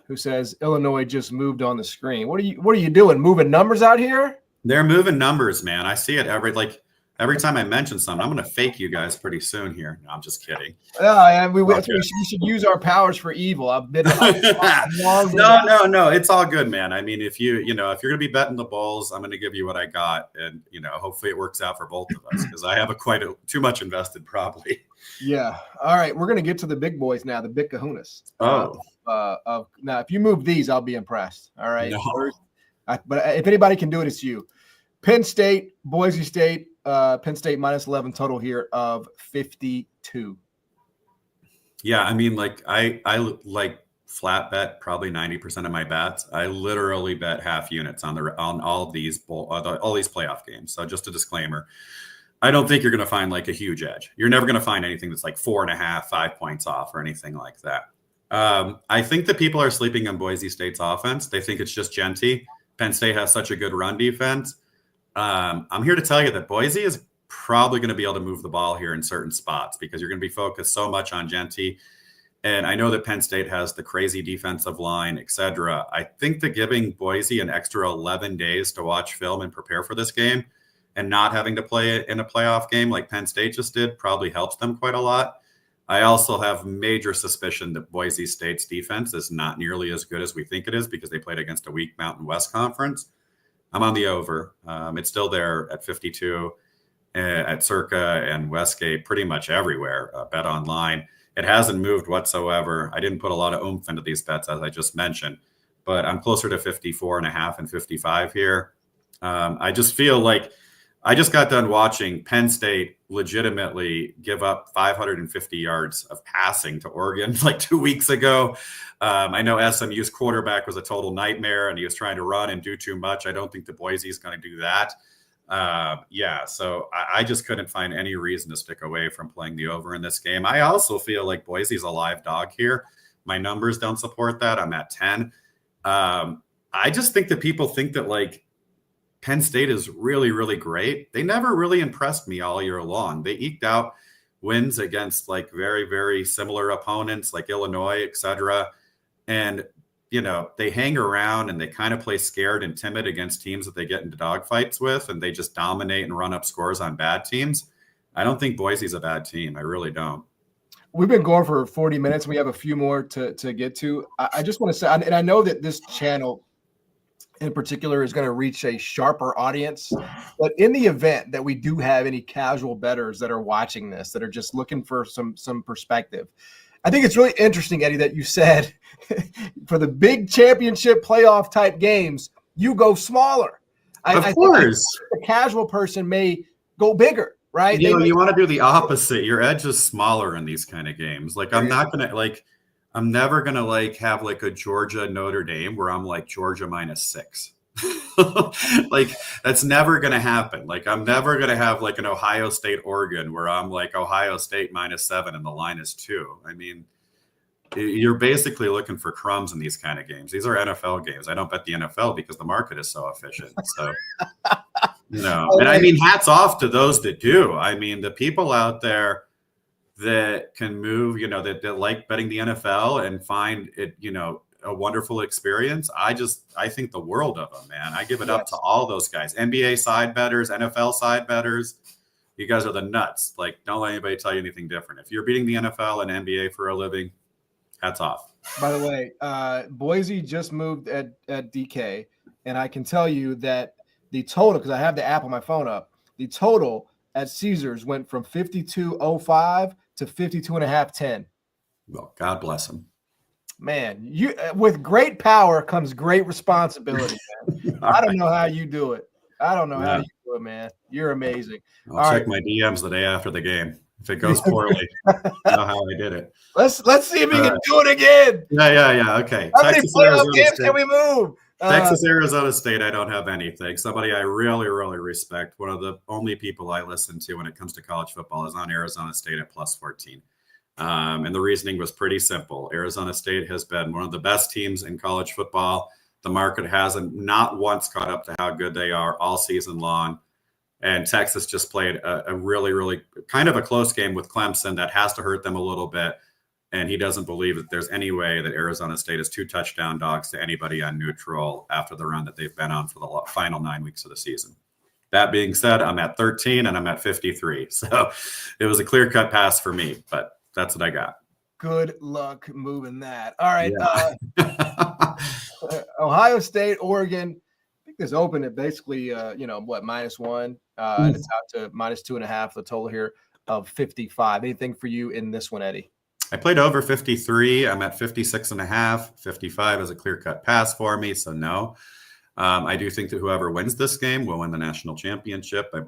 who says Illinois just moved on the screen. What are you doing? Moving numbers out here? They're moving numbers, man. I see it every time I mention something. I'm going to fake you guys pretty soon here. No, I'm just kidding. We should use our powers for evil. I've been No. It's all good, man. I mean, if you're going to be betting the Bulls, I'm going to give you what I got, and hopefully it works out for both of us because I have too much invested probably. Yeah. All right, we're going to get to the big boys now, the big kahunas. Now, if you move these, I'll be impressed. All right. No. But if anybody can do it, it's you. Penn State, Boise State, Penn State -11 total here of 52. Yeah, I mean, I flat bet probably 90% of my bets. I literally bet half units on all these playoff games. So just a disclaimer, I don't think you're going to find a huge edge. You're never going to find anything that's 4.5, 5 points off or anything like that. I think that people are sleeping on Boise State's offense. They think it's just Genty. Penn State has such a good run defense. I'm here to tell you that Boise is probably going to be able to move the ball here in certain spots because you're going to be focused so much on Genty. And I know that Penn State has the crazy defensive line, et cetera. I think that giving Boise an extra 11 days to watch film and prepare for this game and not having to play it in a playoff game like Penn State just did probably helps them quite a lot. I also have major suspicion that Boise State's defense is not nearly as good as we think it is because they played against a weak Mountain West conference. I'm on the over. It's still there at 52 at Circa and Westgate, pretty much everywhere. Bet online. It hasn't moved whatsoever. I didn't put a lot of oomph into these bets, as I just mentioned, but I'm closer to 54.5 and 55 here. I just feel like I just got done watching Penn State legitimately give up 550 yards of passing to Oregon 2 weeks ago. I know SMU's quarterback was a total nightmare and he was trying to run and do too much. I don't think that Boise is going to do that. So I just couldn't find any reason to stick away from playing the over in this game. I also feel like Boise's a live dog here. My numbers don't support that. I'm at 10. I just think that people think that like Penn State is really, really great. They never really impressed me all year long. They eked out wins against like very, very similar opponents like Illinois, et cetera. And, they hang around and they kind of play scared and timid against teams that they get into dogfights with, and they just dominate and run up scores on bad teams. I don't think Boise's a bad team. I really don't. We've been going for 40 minutes. We have a few more to get to. I just want to say, and I know that this channel in particular is going to reach a sharper audience, but in the event that we do have any casual bettors that are watching this, that are just looking for some perspective, I think it's really interesting, Eddie, that you said for the big championship playoff type games, you go smaller. Of course. The casual person may go bigger, right? You want to do the opposite. Your edge is smaller in these kind of games. Like I'm never going to have like a Georgia Notre Dame where I'm like Georgia -6. Like that's never going to happen. Like I'm never going to have like an Ohio State Oregon where I'm like Ohio State -7 and the line is 2. I mean, you're basically looking for crumbs in these kind of games. These are NFL games. I don't bet the NFL because the market is so efficient. So, and I mean, hats off to those that do. I mean, the people out there that can move, that like betting the NFL and find it, a wonderful experience. I think the world of them, man. I give it up to all those guys. NBA side bettors, NFL side bettors. You guys are the nuts. Like, don't let anybody tell you anything different. If you're beating the NFL and NBA for a living, hats off. By the way, Boise just moved at DK, and I can tell you that the total, because I have the app on my phone up, the total at Caesars went from 52.05 to 52.510. Well, God bless them. Man, you with great power comes great responsibility, man. I don't know how you do it. How you do it, man. You're amazing. I'll check my DMs the day after the game. If it goes poorly, I know how I did it. Let's see if we can do it again. Yeah. Okay. How many playoff games can we move? Texas, Arizona State, I don't have anything. Somebody I really, really respect. One of the only people I listen to when it comes to college football is on Arizona State at +14. And the reasoning was pretty simple. Arizona State has been one of the best teams in college football. The market hasn't not once caught up to how good they are all season long. And Texas just played a really, really kind of a close game with Clemson that has to hurt them a little bit. And he doesn't believe that there's any way that Arizona State is 2 touchdown dogs to anybody on neutral after the run that they've been on for the final 9 weeks of the season. That being said, I'm at 13 and I'm at 53. So it was a clear-cut pass for me, but that's what I got. Good luck moving that. All right. Yeah. Ohio State, Oregon. I think this opened at basically, -1. And it's out to -2.5, the total here of 55. Anything for you in this one, Eddie? I played over 53. I'm at 56.5. 55 is a clear-cut pass for me, so no. I do think that whoever wins this game will win the national championship. I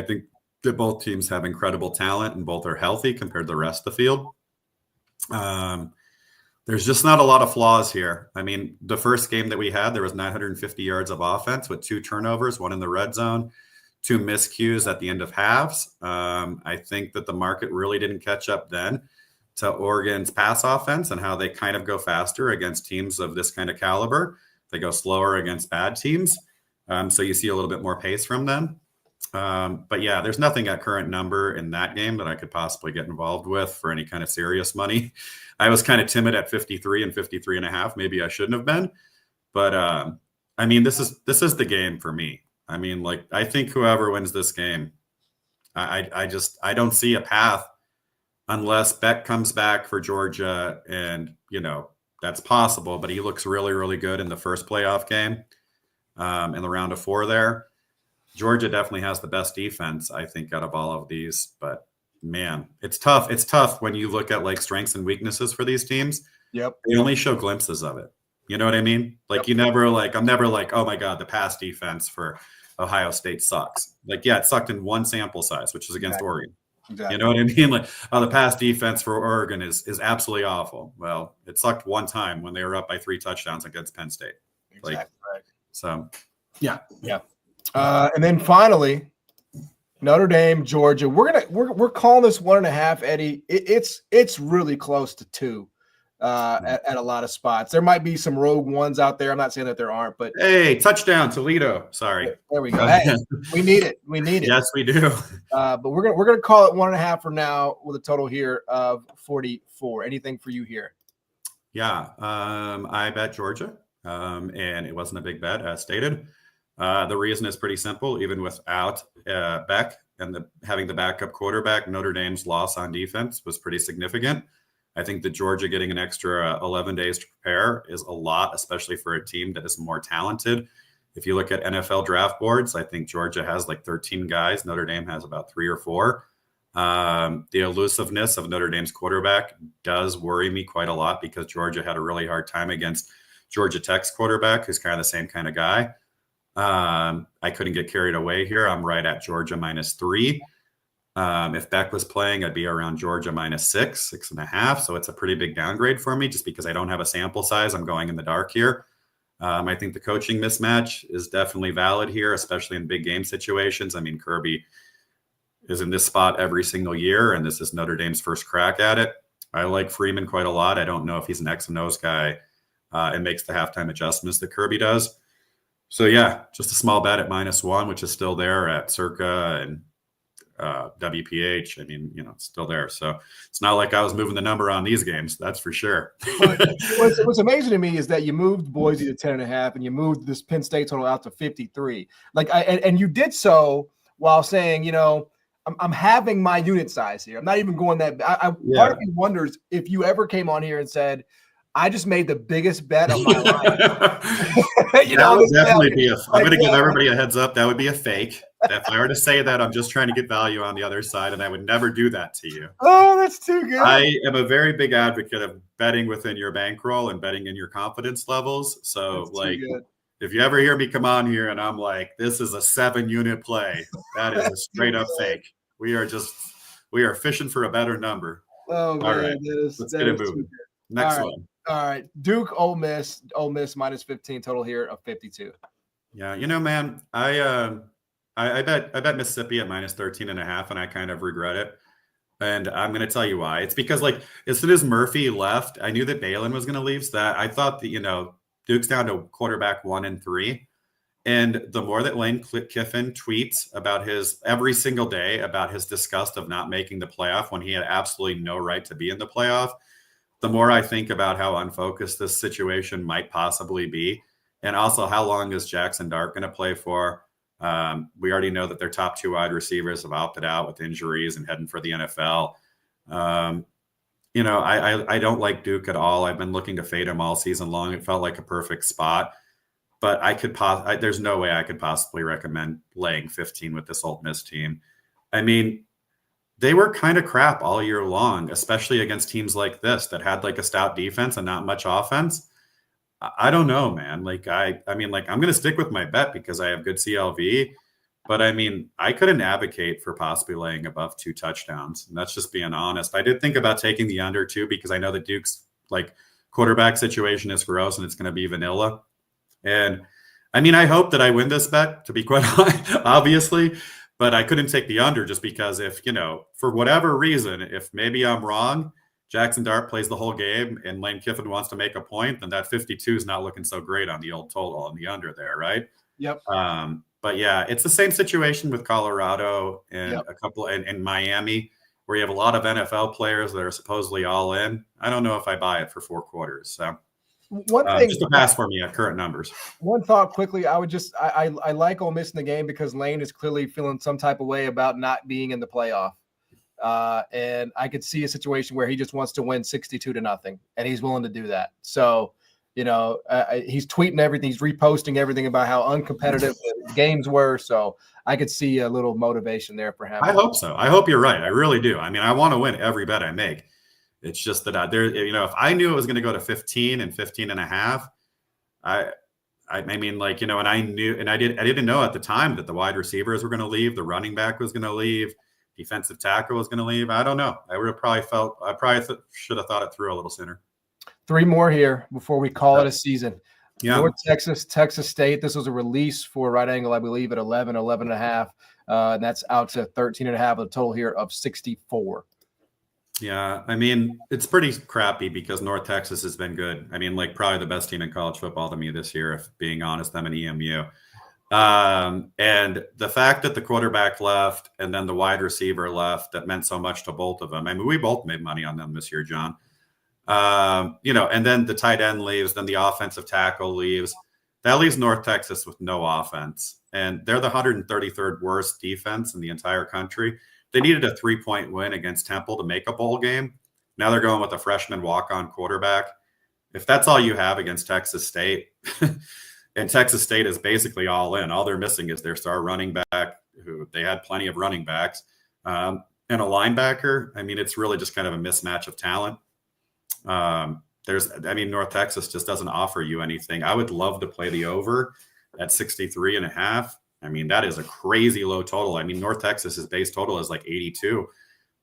think that both teams have incredible talent and both are healthy compared to the rest of the field. There's just not a lot of flaws here. I mean, the first game that we had, there was 950 yards of offense with 2 turnovers, 1 in the red zone, 2 miscues at the end of halves. I think that the market really didn't catch up then to Oregon's pass offense and how they kind of go faster against teams of this kind of caliber. They go slower against bad teams. So you see a little bit more pace from them. But yeah, there's nothing at current number in that game that I could possibly get involved with for any kind of serious money. I was kind of timid at 53 and 53.5. Maybe I shouldn't have been, but I mean, this is the game for me. I mean, like, I think whoever wins this game, I don't see a path unless Beck comes back for Georgia, and that's possible, but he looks really, really good in the first playoff game in the round of 4 there. Georgia definitely has the best defense, I think, out of all of these. But man, it's tough. It's tough when you look at like strengths and weaknesses for these teams. Yep. They only show glimpses of it. You know what I mean? Like I'm never like, oh my God, the pass defense for Ohio State sucks. Like, yeah, it sucked in one sample size, which is against Oregon. Exactly. You know what I mean? Like, oh, the pass defense for Oregon is absolutely awful. Well, it sucked one time when they were up by 3 touchdowns against Penn State. Exactly. Like, right. So, yeah. And then finally, Notre Dame, Georgia. We're calling this 1.5, Eddie. It's really close to 2 at a lot of spots. There might be some rogue ones out there. I'm not saying that there aren't, but hey, touchdown Toledo. Sorry. There we go. Hey, we need it. We need it. Yes, we do. But we're gonna call it 1.5 for now, with a total here of 44. Anything for you here? Yeah, I bet Georgia, and it wasn't a big bet, as stated. The reason is pretty simple. Even without Beck and having the backup quarterback, Notre Dame's loss on defense was pretty significant. I think that Georgia getting an extra 11 days to prepare is a lot, especially for a team that is more talented. If you look at NFL draft boards, I think Georgia has like 13 guys. Notre Dame has about 3 or 4. The elusiveness of Notre Dame's quarterback does worry me quite a lot, because Georgia had a really hard time against Georgia Tech's quarterback, who's kind of the same kind of guy. I couldn't get carried away here. I'm right at Georgia -3. If Beck was playing, I'd be around Georgia -6, 6.5. So it's a pretty big downgrade for me, just because I don't have a sample size. I'm going in the dark here. I think the coaching mismatch is definitely valid here, especially in big game situations. I mean, Kirby is in this spot every single year, and this is Notre Dame's first crack at it. I like Freeman quite a lot. I don't know if he's an X and O's guy and makes the halftime adjustments that Kirby does. So yeah, just a small bet at -1, which is still there at Circa and WPH. I mean, it's still there. So it's not like I was moving the number on these games. That's for sure. What's amazing to me is that you moved Boise to 10.5, and you moved this Penn State total out to 53. And you did so while saying, I'm having my unit size here. I'm not even going that. Part of me wonders if you ever came on here and said, I just made the biggest bet of my life. That would definitely be I'm going to give everybody a heads up. That would be a fake. If I were to say that, I'm just trying to get value on the other side, and I would never do that to you. Oh, that's too good. I am a very big advocate of betting within your bankroll and betting in your confidence levels. So, if you ever hear me come on here and I'm like, this is a 7-unit play, that is a straight up fake. We are fishing for a better number. Oh, man. All right, let's get it moving. Next one. All right, Duke, Ole Miss -15, total here of 52. Yeah, man, I bet Mississippi at -13.5, and I kind of regret it. And I'm going to tell you why. It's because, as soon as Murphy left, I knew that Balin was going to leave. So that I thought that, Duke's down to quarterback 1 and 3. And the more that Lane Kiffin tweets about every single day about his disgust of not making the playoff when he had absolutely no right to be in the playoff, the more I think about how unfocused this situation might possibly be. And also, how long is Jackson Dart going to play for? We already know that their top 2 wide receivers have opted out with injuries and heading for the NFL. I don't like Duke at all. I've been looking to fade him all season long. It felt like a perfect spot, but there's no way I could possibly recommend laying 15 with this Ole Miss team. I mean, they were kind of crap all year long, especially against teams like this that had a stout defense and not much offense. I don't know, man. I'm going to stick with my bet because I have good CLV, but I couldn't advocate for possibly laying above 2 touchdowns. And that's just being honest. I did think about taking the under 2 because I know that Duke's quarterback situation is gross and it's going to be vanilla. And I hope that I win this bet, to be quite honest, obviously, but I couldn't take the under just because if, for whatever reason, if maybe I'm wrong, Jackson Dart plays the whole game and Lane Kiffin wants to make a point, then that 52 is not looking so great on the old total on the under there, right? Yep. But yeah, it's the same situation with Colorado and a couple in Miami, where you have a lot of NFL players that are supposedly all in. I don't know if I buy it for 4 quarters. So one thing, just a pass for me at current numbers. One thought quickly, I like Ole Miss in the game because Lane is clearly feeling some type of way about not being in the playoff. And I could see a situation where he just wants to win 62-0, and he's willing to do that. So, he's tweeting everything, he's reposting everything about how uncompetitive the games were. So I could see a little motivation there for him. I hope so. I hope you're right. I really do. I want to win every bet I make. It's just that if I knew it was going to go to 15 and 15.5, and I didn't know at the time that the wide receivers were going to leave, the running back was going to leave. defensive tackle was going to leave. I don't know. I should have thought it through a little sooner. 3 more here before we call it a season. Yeah. North Texas, Texas State. This was a release for right angle, I believe, at 11 and a half. And that's out to 13 and a half, a total here of 64. Yeah, I mean, it's pretty crappy because North Texas has been good. I mean, like probably the best team in college football to me this year, if being honest, them and EMU. And the fact that the quarterback left and then the wide receiver left, that meant so much to both of them. I mean, we both made money on them this year, John. And then the tight end leaves, then the offensive tackle leaves. That leaves North Texas with no offense. And they're the 133rd worst defense in the entire country. They needed a 3-point win against Temple to make a bowl game. Now they're going with a freshman walk-on quarterback. If that's all you have against Texas State, and Texas State is basically all in, all they're missing is their star running back, who they had plenty of running backs, and a linebacker. I mean, it's really just kind of a mismatch of talent. North Texas just doesn't offer you anything. I would love to play the over at 63 and a half. I mean, that is a crazy low total. I mean, North Texas's base total is like 82.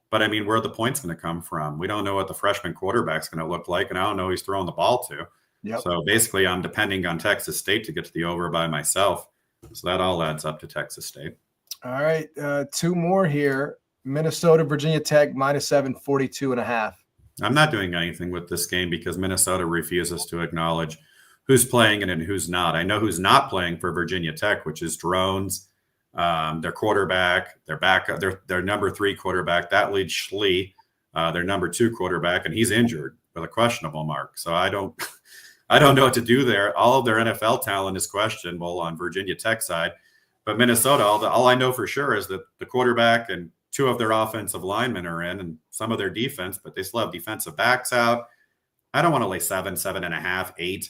But, I mean, where are the points going to come from? We don't know what the freshman quarterback's going to look like, and I don't know who he's throwing the ball to. Yep. So, basically, I'm depending on Texas State to get to the over by myself. So, that all adds up to Texas State. All right, 2 more here. Minnesota, Virginia Tech, -7, 42 and a half. I'm not doing anything with this game because Minnesota refuses to acknowledge who's playing and who's not. I know who's not playing for Virginia Tech, which is Drones, their quarterback, their backup, their number 3 quarterback. That leads Schlee, their number 2 quarterback, and he's injured with a questionable mark. So I don't know what to do there. All of their NFL talent is questionable on Virginia Tech side, but Minnesota, all I know for sure is that the quarterback and 2 of their offensive linemen are in, and some of their defense, but they still have defensive backs out. I don't want to lay 7.5, 8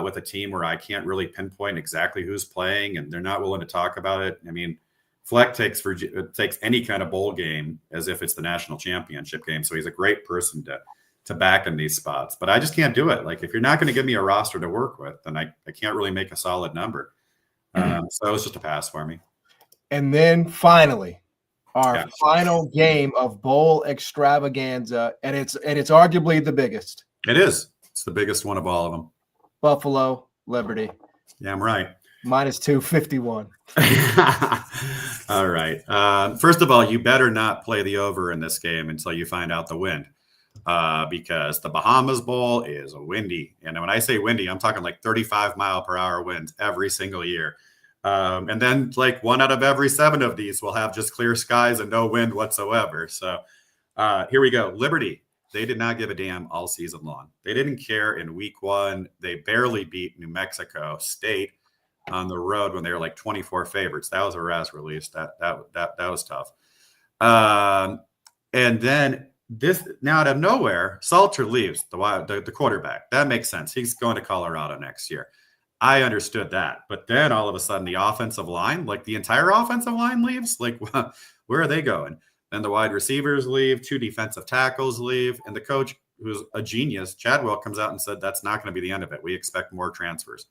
with a team where I can't really pinpoint exactly who's playing, and they're not willing to talk about it. I mean, Fleck takes any kind of bowl game as if it's the national championship game, so he's a great person to back in these spots. But I just can't do it. Like, if you're not going to give me a roster to work with, then I can't really make a solid number. So it was just a pass for me. And then finally, our final game of bowl extravaganza, and it's arguably the biggest. It is. It's the biggest one of all of them. Buffalo, Liberty. Yeah, I'm right. -251. All right. First of all, you better not play the over in this game until you find out the wind, because the Bahamas Bowl is windy. And when I say windy, I'm talking like 35-mile-per-hour winds every single year. And then like 1 out of every 7 of these will have just clear skies and no wind whatsoever. So here we go. Liberty, they did not give a damn all season long. They didn't care in week 1. They barely beat New Mexico State on the road when they were like 24 favorites. That was a RAS release. That was tough. And then now out of nowhere, Salter leaves, the quarterback. That makes sense. He's going to Colorado next year. I understood that. But then all of a sudden the offensive line, like the entire offensive line leaves. Like, where are they going? Then the wide receivers leave, 2 defensive tackles leave, and the coach, who's a genius, Chadwell, comes out and said that's not going to be the end of it. We expect more transfers.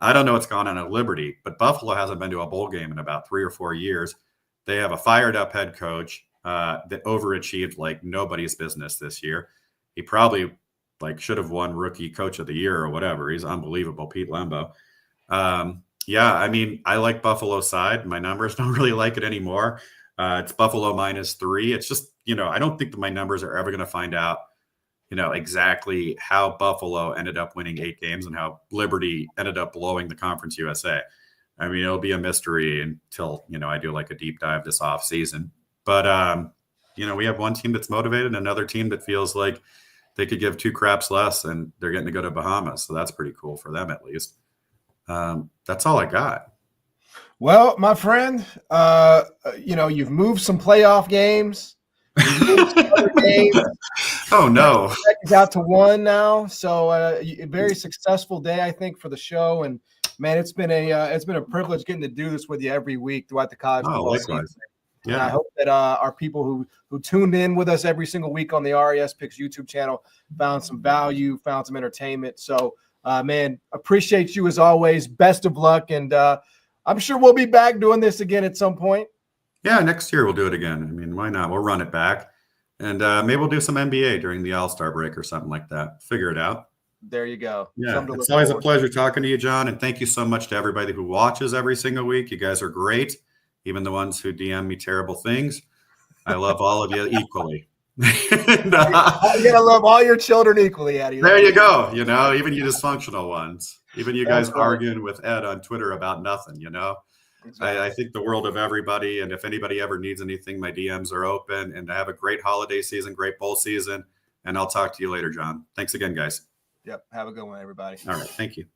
I don't know what's going on at Liberty, but Buffalo hasn't been to a bowl game in about 3 or 4 years. They have a fired-up head coach that overachieved like nobody's business this year. He probably should have won rookie coach of the year or whatever. He's unbelievable, Pete Lembo. I mean, I like Buffalo's side. My numbers don't really like it anymore. It's Buffalo -3. It's just, I don't think that my numbers are ever going to find out, exactly how Buffalo ended up winning 8 games and how Liberty ended up blowing the Conference USA. I mean, it'll be a mystery until, I do like a deep dive this off season. But, we have one team that's motivated and another team that feels like they could give 2 craps less and they're getting to go to Bahamas. So that's pretty cool for them, at least. That's all I got. Well, my friend, you've moved some playoff games. Games. Oh, no. It's out to 1 now. So a very successful day, I think, for the show. And, man, it's been a privilege getting to do this with you every week throughout the college football season. Yeah. And I hope that our people who tuned in with us every single week on the RES Picks YouTube channel found some value, found some entertainment. So, man, appreciate you as always. Best of luck. And I'm sure we'll be back doing this again at some point. Yeah, next year we'll do it again. I mean, Why not? We'll run it back. And maybe we'll do some NBA during the All-Star break or something like that. Figure it out. There you go. Yeah, it's always a pleasure talking to you, John. And thank you so much to everybody who watches every single week. You guys are great. Even the ones who DM me terrible things. I love all of you equally. And, you gotta love all your children equally, Eddie. There you go. Even you dysfunctional ones. Even you guys arguing with Ed on Twitter about nothing, Exactly. I think the world of everybody. And if anybody ever needs anything, my DMs are open. And have a great holiday season, great bowl season. And I'll talk to you later, John. Thanks again, guys. Yep. Have a good one, everybody. All right. Thank you.